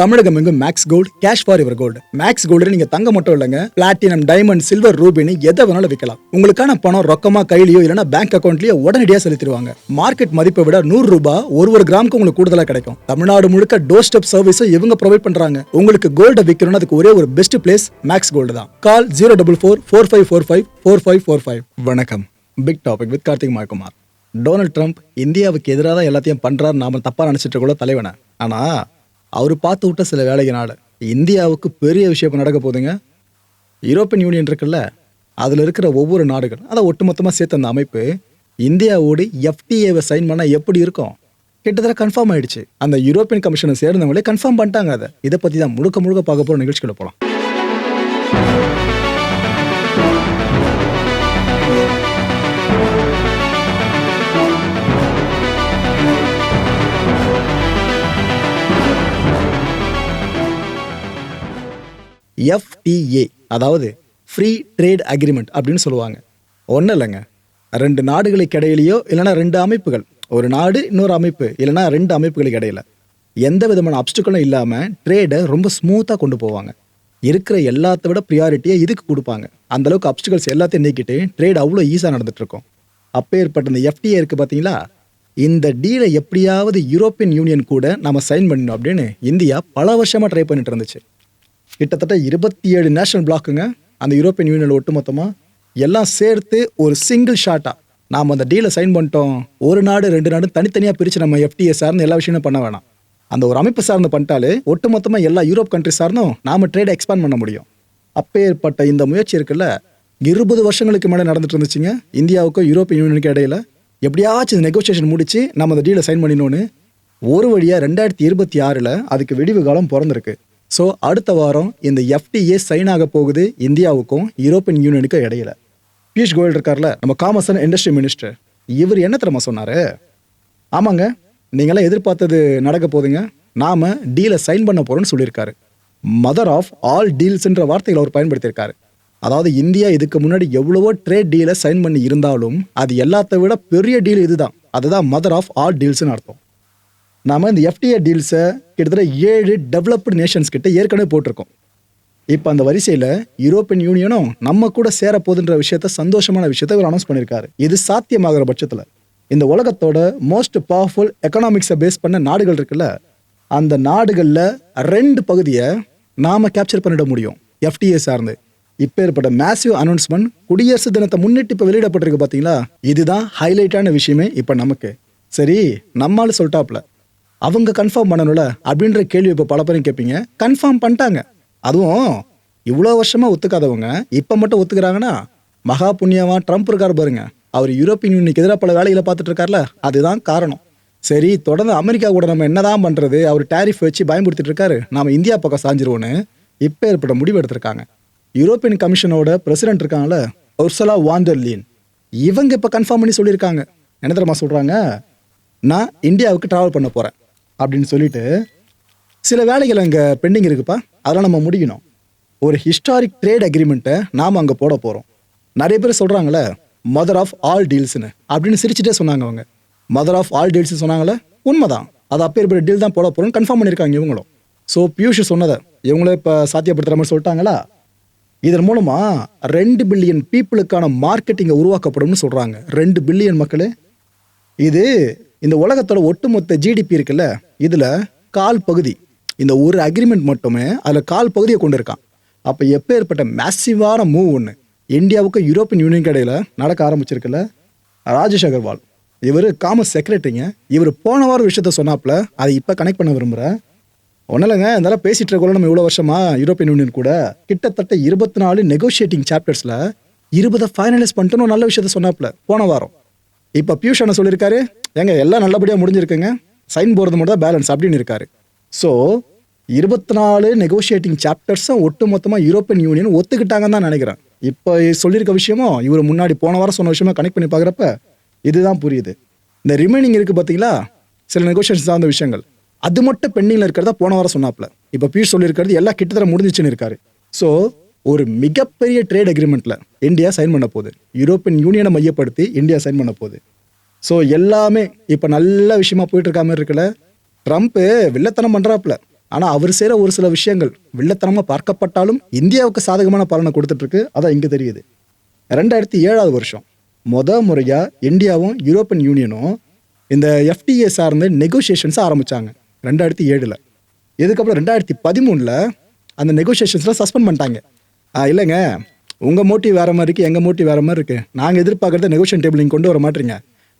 தமிழகம் எங்கும் Max Gold cash for your gold. Max Gold நீங்க தங்க மட்டும் இல்லைங்க, பிளாட்டினம், டைமண்ட், சில்வர், ரூபினி எதை வேணாலும் விற்கலாம். உங்களுக்கான பணம் ரொக்கமா கையிலயோ இல்லைன்னா பேங்க் அக்கௌண்ட்லயோ உடனடியாக செலுத்திடுவாங்க. மார்க்கெட் மதிப்பை விட 100 ரூபாய் ஒரு கிராமுக்கு உங்களுக்கு கூடுதலா கிடைக்கும். தமிழ்நாடு முழுக்க டோர் ஸ்டெப் சர்வீஸும் இவங்க ப்ரொவைட் பண்றாங்க. உங்களுக்கு கோல்ட விற்கணும்னு அதுக்கு ஒரே ஒரு பெஸ்ட் பிளேஸ் மேக்ஸ் கோல்டு தான். கால் 04445454545. வணக்கம். Big topic with Karthik Mayakumar. Donald Trump இந்தியாவுக்கு எதிராக தான் எல்லாத்தையும் பண்றாரு நாம தப்பா நினைச்சிட்டு கூட தலைவன. ஆனா அவர் பார்த்து விட்ட சில வேலைகளால இந்தியாவுக்கு பெரிய விஷயம் நடக்க போகுதுங்க. யூரோப்பியன் யூனியன் இருக்குல்ல, அதில் இருக்கிற ஒவ்வொரு நாடுகள் அதை ஒட்டுமொத்தமாக சேர்த்து அந்த அமைப்பு இந்தியாவோடு FTAவை சைன் பண்ணால் எப்படி இருக்கும் கிட்டத்தட்ட கன்ஃபார்ம் ஆயிடுச்சு. அந்த யூரோப்பியன் கமிஷனை சேர்ந்தவங்களே கன்ஃபார்ம் பண்ணிட்டாங்க. அதை இதை பற்றி தான் முழுக்க பார்க்க போகிற நிகழ்ச்சிகளை போகலாம். FTA அதாவது ஃப்ரீ ட்ரேட் அக்ரிமெண்ட் அப்படின்னு சொல்லுவாங்க. ஒன்றும் இல்லைங்க, 2 நாடுகளுக்கு இடையிலையோ இல்லைனா 2 அமைப்புகள், ஒரு நாடு இன்னொரு அமைப்பு இல்லைனா 2 அமைப்புகளுக்கு இடையில எந்த விதமான அப்டிக்கலும் இல்லாமல் ட்ரேடை ரொம்ப ஸ்மூத்தாக கொண்டு போவாங்க. இருக்கிற எல்லாத்த விட ப்ரியாரிட்டியை இதுக்கு கொடுப்பாங்க. அந்தளவுக்கு அப்டிக்கல்ஸ் எல்லாத்தையும் நீக்கிட்டு ட்ரேட் அவ்வளோ ஈஸியாக நடந்துட்டுருக்கும். அப்பேற்பட்ட இந்த FTA இருக்குது பார்த்தீங்களா, இந்த டீலை எப்படியாவது யூரோப்பியன் யூனியன் கூட நம்ம சைன் பண்ணணும் அப்படின்னு இந்தியா பல வருஷமாக ட்ரை பண்ணிட்டு இருந்துச்சு. கிட்டத்தட்ட 27 நேஷனல் பிளாக்குங்க அந்த யூரோப்பியன் யூனியன் ஒட்டுமொத்தமாக எல்லாம் சேர்த்து ஒரு சிங்கிள் ஷாட்டாக நாம் அந்த டீலை சைன் பண்ணிட்டோம். ஒரு நாடு 2 நாடு தனித்தனியாக பிரித்து நம்ம FTA சார்ந்து எல்லா விஷயமும் பண்ண வேணாம். அந்த ஒரு அமைப்பு சார்ந்து பண்ணிட்டாலே ஒட்டுமொத்தமாக எல்லா யூரோப் கண்ட்ரி சார்ந்தும் நாம் ட்ரேடை எக்ஸ்பேண்ட் பண்ண முடியும். அப்பேற்பட்ட இந்த முயற்சி இருக்குல்ல, 20 வருஷங்களுக்கு மேலே நடந்துட்டு இருந்துச்சுங்க. இந்தியாவுக்கும் யூரோப்பியன் யூனியனுக்கு இடையில எப்படியாச்சும் நெகோசியேஷன் முடிச்சு நம்ம அந்த டீலை சைன் பண்ணினோன்னு ஒரு வழியாக 2026 அதுக்கு விடிவு காலம் பிறந்திருக்கு. ஸோ அடுத்த வாரம் இந்த FTA சைன் ஆக போகுது இந்தியாவுக்கும் யூரோப்பியன் யூனியனுக்கும் இடையில. பியூஷ் கோயல் இருக்கார்ல, நம்ம காமர்ஸ் அண்ட் இண்டஸ்ட்ரி மினிஸ்டர், இவர் என்ன தெரியுமா சொன்னார்? ஆமாங்க, நீங்களாம் எதிர்பார்த்தது நடக்க போகுதுங்க, நாம டீலை சைன் பண்ண போகிறோன்னு சொல்லியிருக்காரு. மதர் ஆஃப் ஆல் டீல்ஸ்ன்ற வார்த்தைகளை அவர் பயன்படுத்தியிருக்காரு. அதாவது இந்தியா இதுக்கு முன்னாடி எவ்வளவோ ட்ரேட் டீலை சைன் பண்ணி இருந்தாலும் அது எல்லாத்த விட பெரிய டீல் இதுதான். அதுதான் மதர் ஆஃப் ஆல் டீல்ஸ்னு அர்த்தம். நாம் இந்த FTA டீல்ஸை கிட்டத்தட்ட 7 டெவலப்டு நேஷன்ஸ் கிட்ட ஏற்கனவே போட்டிருக்கோம். இப்போ அந்த வரிசையில் யூரோப்பியன் யூனியனும் நம்ம கூட சேரப்போகுதுன்ற விஷயத்த, சந்தோஷமான விஷயத்த இவர் அனௌன்ஸ் பண்ணியிருக்காரு. இது சாத்தியமாகிற பட்சத்தில் இந்த உலகத்தோட மோஸ்ட் பவர்ஃபுல் எக்கனாமிக்ஸை பேஸ் பண்ண நாடுகள் இருக்குல்ல, அந்த நாடுகளில் 2 பகுதியை நாம் கேப்சர் பண்ணிட முடியும் FTA சார்ந்து. இப்போ ஏற்பட்ட மேசிவ் அனௌன்ஸ்மெண்ட் குடியரசு தினத்தை முன்னிட்டு இப்போ வெளியிடப்பட்டிருக்கு பார்த்தீங்களா, இதுதான் ஹைலைட்டான விஷயமே. இப்போ நமக்கு சரி, நம்மளால சொல்லிட்டாப்ல அவங்க கன்ஃபார்ம் பண்ணணும்ல அப்படின்ற கேள்வி இப்போ பல பேரும் கேட்பீங்க. கன்ஃபார்ம் பண்ணிட்டாங்க. அதுவும் இவ்வளோ வருஷமாக ஒத்துக்காதவங்க இப்போ மட்டும் ஒத்துக்கிறாங்கன்னா மகா புண்ணியமாக ட்ரம்ப் இருக்கார் பாருங்க, அவர் யூரோப்பியன் யூனியனுக்கு எதிராக பல வேலைகளை பார்த்துட்டு இருக்கார்ல, அதுதான் காரணம். சரி, தொடர்ந்து அமெரிக்கா கூட நம்ம என்னதான் பண்ணுறது, அவர் டேரிஃப் வச்சு பயன்படுத்திட்டு இருக்காரு, நாம் இந்தியா பக்கம் சாஞ்சிருவோன்னு இப்போ ஏற்பட்ட முடிவு எடுத்திருக்காங்க. யூரோப்பியன் கமிஷனோட பிரசிடென்ட் இருக்காங்கல்ல, உர்சுலா வான் டெர் லீயன், இவங்க இப்போ கன்ஃபார்ம் பண்ணி சொல்லியிருக்காங்க. என்ன தெரியுமா சொல்கிறாங்க? நான் இந்தியாவுக்கு ட்ராவல் பண்ண போகிறேன் அப்படின்னு சொல்லிட்டு சில வேலைகள் அங்கே பெண்டிங் இருக்குப்பா, அதெல்லாம் நம்ம முடிக்கணும். ஒரு ஹிஸ்டாரிக் ட்ரேட் அக்ரிமெண்ட்டை நாம் அங்கே போட போகிறோம். நிறைய பேர் சொல்கிறாங்களே மதர் ஆஃப் ஆல் டீல்ஸ்னு அப்படின்னு சிரிச்சுட்டே சொன்னாங்க. அவங்க மதர் ஆஃப் ஆல் டீல்ஸ் சொன்னாங்களே, உண்மைதான். அது அப்பேற்பட்ட டீல் தான் போட போகிறோம்னு கன்ஃபார்ம் பண்ணியிருக்காங்க இவங்களும். ஸோ பியூஷ் சொன்னதை இவங்களே இப்போ சாத்தியப்படுத்துகிற மாதிரி சொல்லிட்டாங்களா. இதன் மூலமாக 2 பில்லியன் பீப்புளுக்கான மார்க்கெட்டிங்கை உருவாக்கப்படும்னு சொல்கிறாங்க. 2 பில்லியன் மக்கள். இது இந்த உலகத்தோட ஒட்டுமொத்த GDP இருக்குல்ல, இதில் 1/4 பகுதி இந்த ஒரு அக்ரிமெண்ட் மட்டுமே அதில் 1/4 பகுதியை கொண்டு இருக்கான். அப்போ எப்போ ஏற்பட்ட மேசிவான மூவ் ஒன்று இந்தியாவுக்கு யூரோப்பியன் யூனியனுக்கு இடையில நடக்க ஆரம்பிச்சிருக்குல்ல. ராஜேஷ் அகர்வால் இவர் காமர்ஸ் செக்ரட்டரிங்க, இவர் போன வாரம் விஷயத்த சொன்னாப்புல, அதை இப்போ கனெக்ட் பண்ண விரும்புகிறேன். ஒன்றும் இல்லைங்க, இதெல்லாம் பேசிகிட்டு இருக்கோம் நம்ம இவ்வளோ வருஷமா யூரோப்பியன் யூனியன் கூட கிட்டத்தட்ட 24 நெகோஷியேட்டிங் சாப்டர்ஸில் 20 ஃபைனலைஸ் பண்ணிட்டு நல்ல விஷயத்த சொன்னாப்புல போன வாரம். இப்போ பியூஷ் என்ன சொல்லியிருக்காரு, ஏங்க எல்லாம் நல்லபடியாக முடிஞ்சிருக்குங்க, சைன் போகிறது மட்டும் தான் பேலன்ஸ் அப்படின்னு இருக்காரு. ஸோ 24 நெகோஷியேட்டிங் சாப்டர்ஸும் ஒட்டு மொத்தமாக யூரோப்பியன் யூனியன் ஒத்துக்கிட்டாங்கன்னு தான் நினைக்கிறேன். இப்போ சொல்லியிருக்க விஷயமும் இவர் முன்னாடி போன வாரம் சொன்ன விஷயமா கனெக்ட் பண்ணி பார்க்குறப்ப இதுதான் புரியுது. இந்த ரிமைனிங் இருக்குது பார்த்தீங்களா, சில நெகோஷியேஷன் சார்ந்த விஷயங்கள், அது மட்டும் பெண்டிங்கில் இருக்கிறதா போன வாரம் சொன்னாப்ல. இப்போ பியூஷ் சொல்லியிருக்கிறது எல்லாம் கிட்டத்தட்ட முடிஞ்சிச்சுன்னு இருக்காரு. ஸோ ஒரு மிகப்பெரிய ட்ரேட் அக்ரிமெண்ட்டில் இந்தியா சைன் பண்ண போகுது. யூரோப்பியன் யூனியனை மையப்படுத்தி இந்தியா சைன் பண்ண போகுது. ஸோ எல்லாமே இப்போ நல்ல விஷயமா போயிட்டு இருக்க மாதிரி இருக்குல்ல. ட்ரம்ப்பு வில்லத்தனம் பண்ணுறாப்புல, ஆனால் அவர் செய்கிற ஒரு சில விஷயங்கள் வில்லத்தனமாக பார்க்கப்பட்டாலும் இந்தியாவுக்கு சாதகமான பலனை கொடுத்துட்ருக்கு. அதான் இங்கே தெரியுது. 2007 வருஷம் முறையாக இந்தியாவும் யூரோப்பியன் யூனியனும் இந்த எஃப்டிஏ சார்ந்த நெகோசியேஷன்ஸை ஆரம்பித்தாங்க 2007. இதுக்கப்புறம் 2013 அந்த நெகோசியேஷன்ஸ்லாம் சஸ்பெண்ட் பண்ணிட்டாங்க. இல்லைங்க, உங்கள் மோட்டிவ் வேறு மாதிரி இருக்குது, எங்கள் மோட்டிவ் வேறு மாதிரி இருக்குது, நாங்கள் எதிர்பார்க்குறத நெகோஷியேஷன் டேபிள் நீங்கள் கொண்டு வர மாட்டீங்க,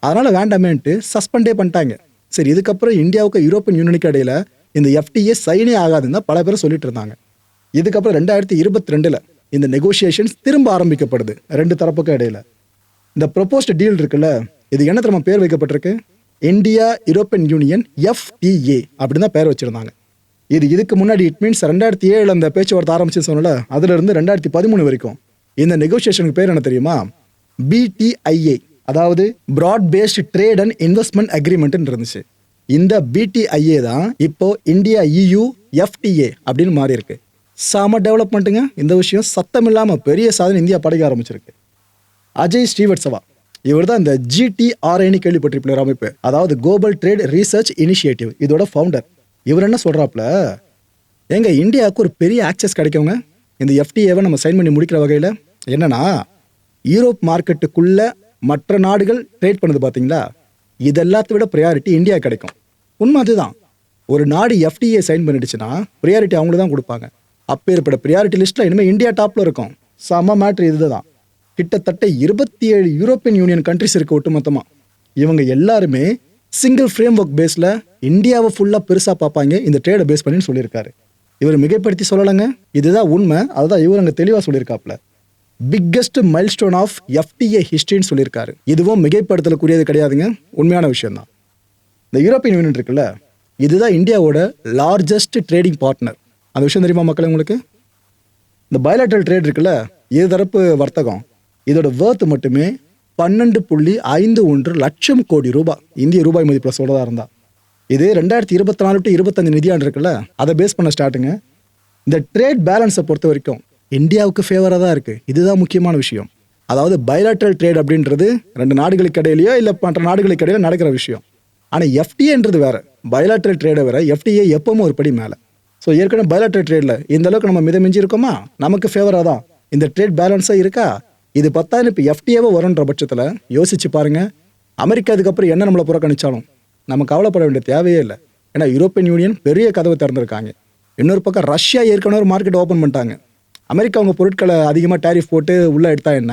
அதனால் வேண்டாமேன்ட்டு சஸ்பெண்டே பண்ணிட்டாங்க. சரி, இதுக்கப்புறம் இந்தியாவுக்கு யூரோப்பியன் யூனியனுக்கு இடையில் இந்த எஃப்டிஏ சைனே ஆகாதுன்னு தான் பல பேர் சொல்லிட்டு இருந்தாங்க. இதுக்கப்புறம் 2022 இந்த நெகோசியேஷன்ஸ் திரும்ப ஆரம்பிக்கப்படுது ரெண்டு தரப்புக்கும் இடையில. இந்த ப்ரொபோஸ்ட் டீல் இருக்குல்ல, இது என்ன தெரியுமா பேர் வைக்கப்பட்டிருக்கு? இந்தியா யூரோப்பியன் யூனியன் எஃப்டிஏ அப்படின்னு தான் பேர் வச்சுருந்தாங்க. இதுக்கு முன்னாடி இட் மீன்ஸ் 2007 அந்த பேச்சுவார்த்தை ஆரம்பிச்சுன்னு சொன்னல, அதுலேருந்து 2013 வரைக்கும் இந்த நெகோசியேஷனுக்கு பேர் என்ன தெரியுமா? பிடிஐஏ, அதாவது broad based trade and investment அக்ரிமெண்ட்னு இருந்துச்சு. இந்த பிடிஐஏ தான் இப்போ இந்தியா EU எஃப்டிஏ அப்படின்னு மாறி இருக்கு. செம டெவலப்மெண்ட்டுங்க இந்த விஷயம். சத்தம் இல்லாமல் பெரிய சாதனை இந்தியா படைக்க ஆரம்பிச்சிருக்கு. அஜய் ஸ்ரீவத்சவா இவர் தான் இந்த GTRIன்னு கேள்விப்பட்டிருப்பிற அமைப்பு, அதாவது குளோபல் ட்ரேட் ரிசர்ச் இனிஷியேட்டிவ், இதோட ஃபவுண்டர். இவர் என்ன சொல்கிறாப்புல, எங்க இந்தியாவுக்கு ஒரு பெரிய ஆக்சஸ் கிடைக்குங்க இந்த எஃப்டிஏவை நம்ம சைன் பண்ணி முடிக்கிற வகையில். என்னன்னா, யூரோப் மார்க்கெட்டுக்குள்ள மற்ற நாடுகள் ட்ரேட் பண்ணுது பார்த்தீங்களா, இது எல்லாத்த விட ப்ரையாரிட்டி இந்தியா கிடைக்கும். உண்மை அதுதான். ஒரு நாடு எஃப்டிஏ சைன் பண்ணிடுச்சுன்னா ப்ரையாரிட்டி அவங்களுக்கு தான் கொடுப்பாங்க. அப்பேற்பட்ட ப்ரையாரிட்டி லிஸ்ட்டில் இனிமேல் இந்தியா டாப்பில் இருக்கும். செம மேட்ரு இதுதான். கிட்டத்தட்ட 27 யூரோப்பியன் யூனியன் கண்ட்ரிஸ் இருக்கு ஒட்டுமொத்தமாக. இவங்க எல்லாருமே சிங்கிள் ஃப்ரேம் ஒர்க் பேஸில் இந்தியாவை ஃபுல்லாக பெருசாக பார்ப்பாங்க இந்த ட்ரேடை பேஸ் பண்ணின்னு சொல்லியிருக்காரு. இவர் மிகைப்படுத்தி சொல்லலைங்க, இதுதான் உண்மை. அதுதான் இவர் அங்கே தெளிவாக சொல்லியிருக்காப்புல. பிக்கஸ்ட் மைல்ஸ்டோன் ஆஃப் எஃப்டிஏ ஹிஸ்ட்ரின்னு சொல்லியிருக்காரு. இதுவும் மிகைப்படுத்தலுக்குரியது கிடையாதுங்க, உண்மையான விஷயம்தான். இந்த யூரோப்பியன் யூனியன் இருக்குல்ல, இதுதான் இந்தியாவோட லார்ஜஸ்ட் ட்ரேடிங் பார்ட்னர். அந்த விஷயம் தெரியுமா மக்கள் உங்களுக்கு? இந்த பயலாட்ரல் ட்ரேட் இருக்குல்ல, இருதரப்பு வர்த்தகம், இதோட வேர்த் மட்டுமே 12.51 லட்சம் கோடி ரூபாய், இந்திய ரூபாய் மதிப்பில் சொல்றதா இருந்தா. இது 2024 to 25 நிதியாண்டு இருக்குல்ல, அதை பேஸ் பண்ண ஸ்டார்ட்டுங்க. இந்த ட்ரேட் பேலன்ஸை பொறுத்த வரைக்கும் இந்தியாவுக்கு ஃபேவராக தான் இருக்குது. இதுதான் முக்கியமான விஷயம். அதாவது பைலாட்ரல் ட்ரேட் அப்படின்றது ரெண்டு நாடுகளுக்கு இடையிலையோ இல்லை மற்ற நாடுகளுக்கு இடையில நடக்கிற விஷயம். ஆனால் எஃப்டிஏன்றது வேற, பைலாட்ரல் ட்ரேடை வேற. எஃப்டிஏ எப்பவும் ஒரு படி மேலே. ஸோ ஏற்கனவே பைலாட்ரல் ட்ரேடில் இந்த அளவுக்கு நம்ம மிதமிஞ்சி இருக்கோமா, நமக்கு ஃபேவராக தான் இந்த ட்ரேட் பேலன்ஸாக இருக்கா. இது 10,000 இப்போ எஃப்டிஏவை வரும்ன்ற பட்சத்தில் யோசிச்சு பாருங்க, அமெரிக்கா அதுக்கப்புறம் என்ன நம்மளை புறக்கணிச்சாலும் நம்ம கவலைப்பட வேண்டிய தேவையே இல்லை. ஏன்னா யூரோப்பியன் யூனியன் பெரிய கதவை திறந்துருக்காங்க. இன்னொரு பக்கம் ரஷ்யா ஏற்கனவே ஒரு மார்க்கெட் ஓப்பன் பண்ணிட்டாங்க. அமெரிக்கா அவங்க பொருட்களை அதிகமாக டேரிஃப் போட்டு உள்ளே எடுத்தா என்ன,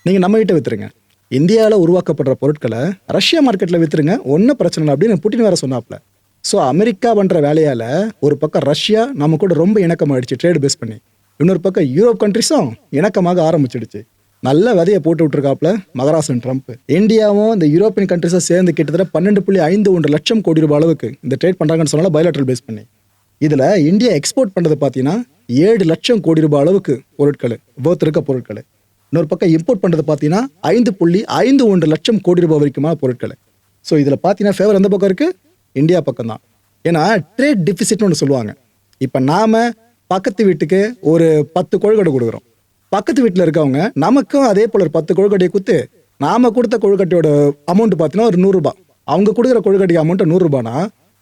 நீங்கள் நம்ம கிட்ட விற்றுருங்க. இந்தியாவில் உருவாக்கப்படுற பொருட்களை ரஷ்யா மார்க்கெட்டில் விற்றுருங்க, ஒன்றும் பிரச்சனை இல்லை அப்படின்னு புட்டின் வேற சொன்னாப்ல. ஸோ அமெரிக்கா பண்ணுற வேலையால் ஒரு பக்கம் ரஷ்யா நம்ம கூட ரொம்ப இணக்கமாகிடுச்சு ட்ரேடு பேஸ் பண்ணி. இன்னொரு பக்கம் யூரோப் கண்ட்ரிஸும் இணக்கமாக ஆரம்பிச்சிடுச்சு. நல்ல விதையை போட்டு விட்டுருக்காப்புல மகராசன் ட்ரம்ப். இந்தியாவும் இந்த யூரோப்பியன் கண்ட்ரிஸும் சேர்ந்து கிட்டத்தட்ட 12.51 லட்சம் கோடி ரூபாய் அளவுக்கு இந்த ட்ரேட் பண்ணுறாங்கன்னு சொன்னாலும் பைலாட்ரல் பேஸ் பண்ணி. இதில் இந்தியா எக்ஸ்போர்ட் பண்ணுறது பார்த்தீங்கன்னா 7 லட்சம் கோடி ரூபாய் அளவுக்கு பொருட்கள், வேர்த் இருக்க பொருட்கள். இன்னொரு பக்கம் இம்போர்ட் பண்ணுறது பார்த்தீங்கன்னா 5.51 லட்சம் கோடி ரூபாய் வரைக்குமான பொருட்கள். ஸோ இதில் பார்த்தீங்கன்னா ஃபேவர் எந்த பக்கம் இருக்குது? இந்தியா பக்கம் தான். ஏன்னா ட்ரேட் டிஃபிசிட்னு ஒன்று சொல்லுவாங்க. இப்போ நாம் பக்கத்து வீட்டுக்கு ஒரு 10 கொழுக்கட்டை கொடுக்குறோம். பக்கத்து வீட்டில் இருக்கவங்க நமக்கும் அதே போல் ஒரு 10 கொழுக்கட்டையை கொடுத்து, நாம் கொடுத்த கொழுக்கட்டையோட அமௌண்ட் பார்த்தீங்கன்னா ஒரு 100 ரூபாய், அவங்க கொடுக்குற கொழுக்கட்டை அமௌண்ட் 100 ரூபானா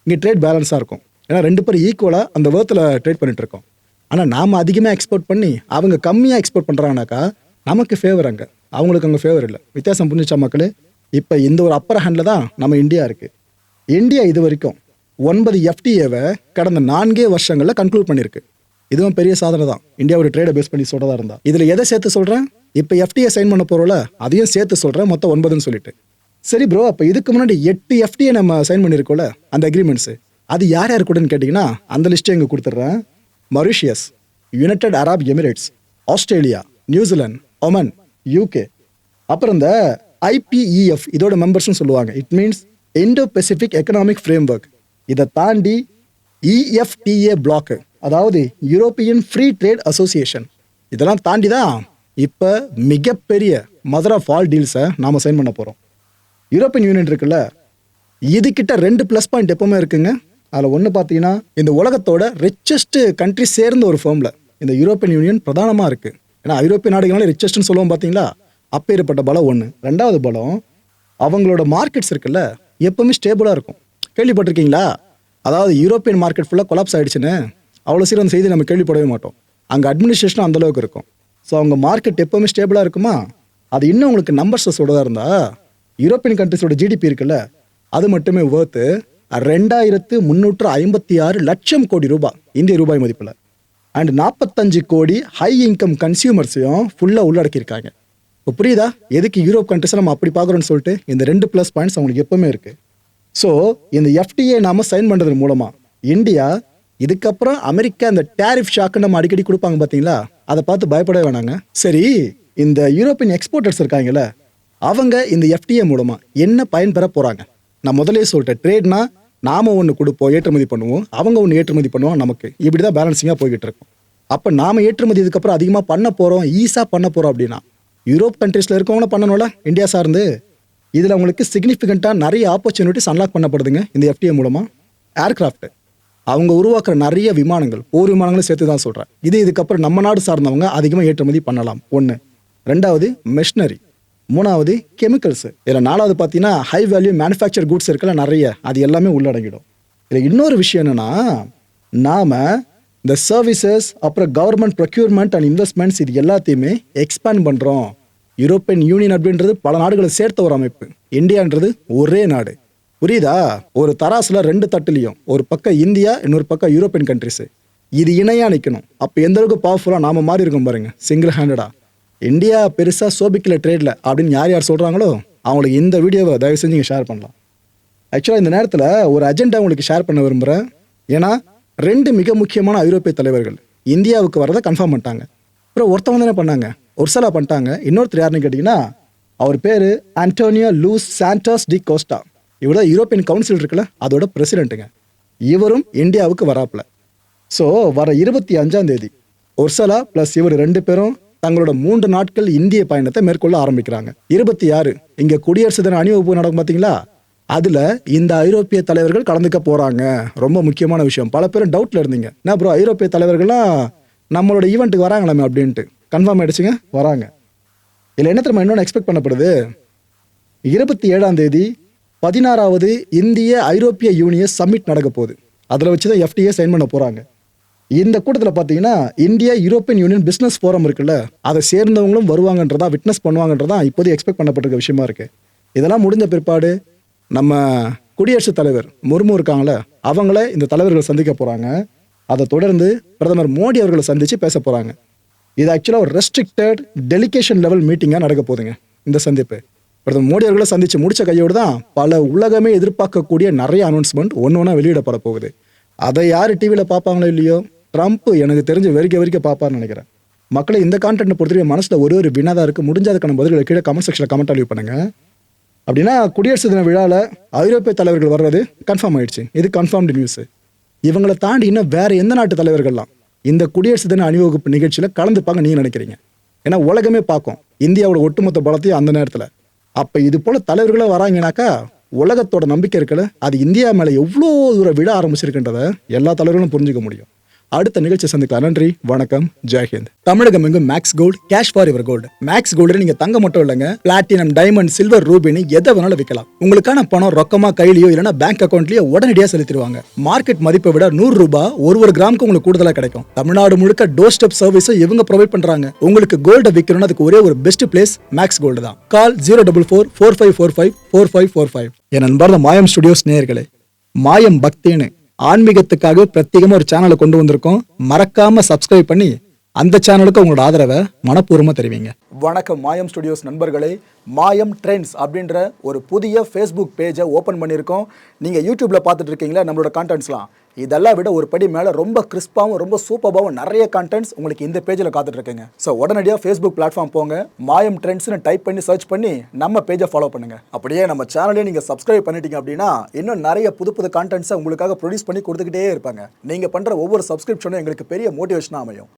இங்கே ட்ரேட் பேலன்ஸாக இருக்கும். ஏன்னா 2 பேர் ஈக்குவலாக அந்த வேர்த்தில் ட்ரேட் பண்ணிட்டு இருக்கோம். ஆனால் நாம் அதிகமாக எக்ஸ்போர்ட் பண்ணி அவங்க கம்மியாக எக்ஸ்போர்ட் பண்ணுறாங்கனாக்கா நமக்கு ஃபேவர், அங்கே அவங்களுக்கு அங்கே ஃபேவர் இல்லை. வித்தியாசம் புரிஞ்சிச்சா மக்களே? இப்போ இந்த ஒரு அப்பர் ஹேண்டில் தான் நம்ம இந்தியா இருக்குது. இந்தியா இது வரைக்கும் 9 எஃப்டிஏவை கடந்த 4 வருஷங்களில் கன்க்ளூட் பண்ணியிருக்கு. இதுவும் பெரிய சாதனை தான் இந்தியாவோட ட்ரேடை பேஸ் பண்ணி சொல்கிறதா இருந்தால். இதில் எதை சேர்த்து சொல்கிறேன்? இப்போ எஃப்டிஏ சைன் பண்ண போகிறோம்ல, அதையும் சேர்த்து சொல்கிறேன், மொத்தம் 9ன்னு சொல்லிட்டு. சரி ப்ரோ, அப்போ இதுக்கு முன்னாடி 8 எஃப்டிஏ நம்ம சைன் பண்ணியிருக்கோம்ல அந்த அக்ரிமெண்ட்ஸு, அது யார் யார் கூடன்னு கேட்டிங்கன்னா அந்த லிஸ்ட்டை இங்கே கொடுத்துட்றேன். Mauritius, United Arab Emirates, Australia, New Zealand, Oman, UK. அப்புறம் இந்த IPEF இதோட மெம்பர்ஸ்னு சொல்லுவாங்க. It means Indo Pacific economic frame work. இதை தாண்டி EFTA பிளாக், அதாவது யூரோப்பியன் ஃப்ரீ ட்ரேட் அசோசியேஷன். இதெல்லாம் தாண்டி தான் இப்போ மிகப்பெரிய மதர் ஆஃப் ஆல் டீல்ஸை நாம் சைன் பண்ண போகிறோம். யூரோப்பியன் யூனியன் இருக்குல்ல, இதுக்கிட்ட 2 ப்ளஸ் பாயிண்ட் எப்பவுமே இருக்குங்க. அதில் ஒன்று பார்த்தீங்கன்னா, இந்த உலகத்தோட ரிச்சஸ்ட் கண்ட்ரி சேர்ந்த ஒரு ஃபேமில் இந்த யூரோப்பியன் யூனியன் பிரதானமாக இருக்குது. ஏன்னா ஐரோப்பிய நாடுகளால் ரிச்சஸ்ட்னு சொல்லுவோம் பார்த்தீங்களா, அப்பேற்பட்ட பலம் ஒன்று. 2வது பலம், அவங்களோட மார்க்கெட்ஸ் இருக்குல்ல எப்பவுமே ஸ்டேபிளாக இருக்கும். கேள்விப்பட்டிருக்கீங்களா? அதாவது யூரோப்பியன் மார்க்கெட் ஃபுல்லாக கொலாப்ஸ் ஆகிடுச்சுன்னு அவ்வளோ சீக்கிரம் அந்த செய்தி நம்ம கேள்விப்படவே மாட்டோம். அங்கே அட்மினிஸ்ட்ரேஷனும் அந்தளவுக்கு இருக்கும். ஸோ அவங்க மார்க்கெட் எப்போவுமே ஸ்டேபிளாக இருக்குமா? அது இன்னும் உங்களுக்கு நம்பர்ஸை சொல்கிறதா இருந்தால் யூரோப்பியன் கண்ட்ரிஸோட ஜிடிபி இருக்குல்ல, அது மட்டுமே வேர்த்து 2356 லட்சம் கோடி ரூபாய் இந்திய ரூபாய் மதிப்பில். அண்ட் 45 கோடி ஹை இன்கம் கன்சியூமர்ஸையும் ஃபுல்லாக உள்ளடக்கியிருக்காங்க. இப்போ புரியுதா எதுக்கு யூரோப் கண்ட்ரிஸை நம்ம அப்படி பார்க்குறோன்னு சொல்லிட்டு? இந்த 2 ப்ளஸ் பாயிண்ட்ஸ் அவங்களுக்கு எப்பவுமே இருக்குது. ஸோ இந்த எஃப்டிஏ நாம் சைன் பண்ணுறது மூலமாக இந்தியா இதுக்கப்புறம் அமெரிக்கா இந்த டேரிஃப் ஷாக்கு நம்ம அடிக்கடி கொடுப்பாங்க பார்த்தீங்களா, அதை பார்த்து பயப்படவே வேணாங்க. சரி, இந்த யூரோப்பியன் எக்ஸ்போர்ட்டர்ஸ் இருக்காங்கல்ல, அவங்க இந்த எஃப்டிஏ மூலமாக என்ன பயன்பெற போகிறாங்க? நான் முதலே சொல்லிட்டேன், ட்ரேட்னா நாம ஒன்று கொடுப்போம், ஏற்றுமதி பண்ணுவோம், அவங்க ஒன்று ஏற்றுமதி பண்ணுவோம், நமக்கு இப்படி தான் பேலன்சிங்காக போய்கிட்டு இருக்கும். அப்போ நாம் ஏற்றுமதி இதுக்கப்புறம் அதிகமாக பண்ண போகிறோம், ஈஸாக பண்ண போகிறோம் அப்படின்னா யூரோப் கண்ட்ரீஸில் இருக்கவங்களும் பண்ணணும்ல, இந்தியா சார்ந்து. இதில் அவங்களுக்கு சிக்னிஃபிகண்ட்டாக நிறைய ஆப்பர்ச்சுனிட்டிஸ் அன்லாக் பண்ணப்படுதுங்க இந்த எஃப்டிஏ மூலமாக. ஏர்கிராஃப்ட் அவங்க உருவாக்குற நிறைய விமானங்கள், போர் விமானங்களும் சேர்த்து தான் சொல்கிறேன், இதுக்கப்புறம் நம்ம நாடு சார்ந்தவங்க அதிகமாக ஏற்றுமதி பண்ணலாம். ஒன்று. ரெண்டாவது மெஷினரி. மூணாவது கெமிக்கல்ஸ். இதில் நாலாவது பார்த்தீங்கன்னா ஹை வேல்யூ மேனுஃபேக்சர் குட்ஸ் இருக்குல்ல நிறைய, அது எல்லாமே உள்ளடங்கிடும். இதில் இன்னொரு விஷயம் என்னென்னா, நாம் இந்த சர்வீசஸ் அப்புறம் கவர்மெண்ட் ப்ரொக்யூர்மெண்ட் அண்ட் இன்வெஸ்ட்மெண்ட்ஸ் இது எல்லாத்தையுமே எக்ஸ்பேண்ட் பண்ணுறோம். யூரோப்பியன் யூனியன் அப்படின்றது பல நாடுகளை சேர்த்த ஒரு அமைப்பு, இந்தியான்றது ஒரே நாடு. புரியுதா? ஒரு தராசில் 2 தட்டுலையும் ஒரு பக்கம் இந்தியா, இன்னொரு பக்கம் யூரோப்பியன் கண்ட்ரிஸு, இது இணையாக நிற்கணும். அப்போ எந்த அளவுக்கு பவர்ஃபுல்லாக நாம மாறி இருக்கோம் பாருங்க, சிங்கிள் ஹேண்டடாக. இந்தியா பெருசாக சோபிக்கல ட்ரேடில் அப்படின்னு யார் சொல்கிறாங்களோ அவங்களுக்கு இந்த வீடியோவை தயவு செஞ்சு நீங்கள் ஷேர் பண்ணலாம். ஆக்சுவலாக இந்த நேரத்தில் ஒரு அஜெண்டா உங்களுக்கு ஷேர் பண்ண விரும்புகிறேன். ஏன்னா 2 மிக முக்கியமான ஐரோப்பிய தலைவர்கள் இந்தியாவுக்கு வரதை கன்ஃபார்ம் பண்ணிட்டாங்க. அப்புறம் ஒருத்தவங்க தானே பண்ணாங்க, ஒருசலா பண்ணிட்டாங்க. இன்னொருத்தர் யாருன்னு கேட்டிங்கன்னா, அவர் பேர் Antonio Luis Santos da Costa. இவர் தான் யூரோப்பியன் கவுன்சில் இருக்குல்ல, அதோட பிரசிடென்ட்டுங்க. இவரும் இந்தியாவுக்கு வராப்புல. ஸோ வர 25ஆம் தேதி ஒர்சலா ப்ளஸ் இவர் 2 பேரும் தங்களோட 3 நாட்கள் இந்திய பயணத்தை மேற்கொள்ள ஆரம்பிக்கிறாங்க. 26 இங்கே குடியரசு தின அணிவகுப்பு நடக்கும் பார்த்தீங்களா, அதில் இந்த ஐரோப்பிய தலைவர்கள் கலந்துக்க போகிறாங்க. ரொம்ப முக்கியமான விஷயம். பல பேரும் டவுட்டில் இருந்தீங்க, என்ன ப்ரோ ஐரோப்பிய தலைவர்கள்லாம் நம்மளோட ஈவெண்ட்டுக்கு வராங்களாமே அப்படின்ட்டு. கன்ஃபார்ம் ஆகிடுச்சுங்க, வராங்க. இதில் என்ன தெரியுமா இன்னொன்று எக்ஸ்பெக்ட் பண்ணப்படுது? 27ஆம் தேதி 16வது இந்திய ஐரோப்பிய யூனியன் சம்மிட் நடக்க போகுது. அதில் வச்சு தான் எஃப்டிஏ சைன் பண்ண போகிறாங்க. இந்த கூட்டத்தில் பார்த்தீங்கன்னா India European union business forum இருக்குல்ல, அதை சேர்ந்தவங்களும் வருவாங்கன்றதா, விட்னஸ் பண்ணுவாங்கன்றதா இப்போது எக்ஸ்பெக்ட் பண்ணப்பட்டிருக்க விஷயமா இருக்குது. இதெல்லாம் முடிஞ்ச பிற்பாடு நம்ம குடியரசுத் தலைவர் முர்மு இருக்காங்களே, அவங்கள இந்த தலைவர்கள் சந்திக்க போகிறாங்க. அதை தொடர்ந்து பிரதமர் மோடி அவர்களை சந்தித்து பேச போகிறாங்க. இது ஆக்சுவலாக ஒரு ரெஸ்ட்ரிக்டட் டெலிகேஷன் லெவல் மீட்டிங்காக நடக்க போகுதுங்க இந்த சந்திப்பு. பிரதமர் மோடி அவர்களை சந்தித்து முடித்த கையோடு தான் பல உலகமே எதிர்பார்க்கக்கூடிய நிறைய அனௌன்ஸ்மெண்ட் ஒன்று வெளியிடப்பட போகுது. அதை யார் டிவியில் பார்ப்பாங்களோ இல்லையோ, ட்ரம்ப் எனக்கு தெரிஞ்சு வெறிக்க பார்ப்பார்னு நினைக்கிறேன். மக்களை இந்த கான்டென்ட் பொறுத்தவரைக்கும் மனசில் ஒரு வினாதான் இருக்குது. முடிஞ்ச அதுக்கான பதில்களை கீழே கமெண்ட் செக்ஷனில் கமெண்ட் லீவ் பண்ணுங்கள். அப்படின்னா குடியரசு தின விழாவில் ஐரோப்பிய தலைவர்கள் வர்றது கன்ஃபார்ம் ஆயிடுச்சு. இது கன்ஃபார்ம்டு நியூஸு. இவங்களை தாண்டி இன்னும் வேறு எந்த நாட்டு தலைவர்கள்லாம் இந்த குடியரசு தின அணிவகுப்பு நிகழ்ச்சியில் கலந்துப்பாங்க நீங்கள் நினைக்கிறீங்க? ஏன்னா உலகமே பார்க்கும் இந்தியாவோட ஒட்டுமொத்த பலத்தையும் அந்த நேரத்தில். அப்போ இது போல் தலைவர்களாக வராங்கனாக்கா உலகத்தோட நம்பிக்கை இருக்கல, அது இந்தியா மேலே எவ்வளோ தூரம் விட ஆரம்பிச்சிருக்குன்றதை எல்லா தலைவர்களும் புரிஞ்சுக்க முடியும். அடுத்த நிகழ்ச்சி சந்திக்கலாம். நன்றி, வணக்கம், ஜெய்ஹிந்த். தமிழகம் எங்கும் Max Gold, cash for your gold. Max Gold நீங்க தங்க மட்டும் இல்லைங்க, பிளாட்டினம், டைமண்ட், சில்வர், ரூபினி எதை வேணாலும் விற்கலாம். உங்களுக்கான பணம் ரொக்கமா கையிலயோ இல்லைன்னா பேங்க் அக்கௌண்ட்லயோ உடனடியாக செலுத்திடுவாங்க. மார்க்கெட் மதிப்பை விட 100 ரூபாய் ஒரு கிராமுக்கு உங்களுக்கு கூடுதலா கிடைக்கும். தமிழ்நாடு முழுக்க டோர் ஸ்டெப் சர்வீஸும் இவங்க ப்ரொவைட் பண்றாங்க. உங்களுக்கு கோல்ட விற்கணும்னா அதுக்கு ஒரே ஒரு பெஸ்ட் பிளேஸ் மேக்ஸ் கோல்டு தான். கால் 04445454545. என் நண்பர் மாயம் ஸ்டுடியோஸ் நேயர்களே, மாயம் பக்தின்னு ஆன்மீகத்துக்காக பிரத்யேகமாக ஒரு சேனலை கொண்டு வந்திருக்கோம். மறக்காம சப்ஸ்கிரைப் பண்ணி அந்த சேனலுக்கு உங்களோட ஆதரவை மனப்பூர்வமாக தெரிவிங்க. வணக்கம் மாயம் ஸ்டுடியோஸ் நண்பர்களே. மாயம் ட்ரெண்ட்ஸ் அப்படின்ற ஒரு புதிய ஃபேஸ்புக் பேஜை ஓப்பன் பண்ணியிருக்கோம். நீங்கள் யூடியூப்பில் பார்த்துட்டு இருக்கீங்களா நம்மளோட கான்டென்ட்ஸ்லாம், இதெல்லாம் விட ஒரு படி மேலே ரொம்ப கிறிஸ்பாகவும் ரொம்ப சூப்பராகவும் நிறைய கான்டென்ட்ஸ் உங்களுக்கு இந்த பேஜில் காத்துட்டு இருக்குங்க. ஸோ உடனடியாக ஃபேஸ்புக் பிளாட்ஃபார்ம் போங்க, மாயம் ட்ரெண்ட்ஸ்னு டைப் பண்ணி சர்ச் பண்ணி நம்ம பேஜை ஃபாலோ பண்ணுங்கள். அப்படியே நம்ம சேனலையும் நீங்கள் சப்ஸ்கிரைப் பண்ணிட்டீங்க அப்படின்னா இன்னும் நிறைய புது கான்டென்ட்ஸை உங்களுக்காக ப்ரொடியூஸ் பண்ணி கொடுத்துக்கிட்டே இருப்பாங்க. நீங்கள் பண்ணுற ஒவ்வொரு சப்ஸ்கிரிப்ஷனும் எங்களுக்கு பெரிய மோட்டிவேஷனாக அமையும்.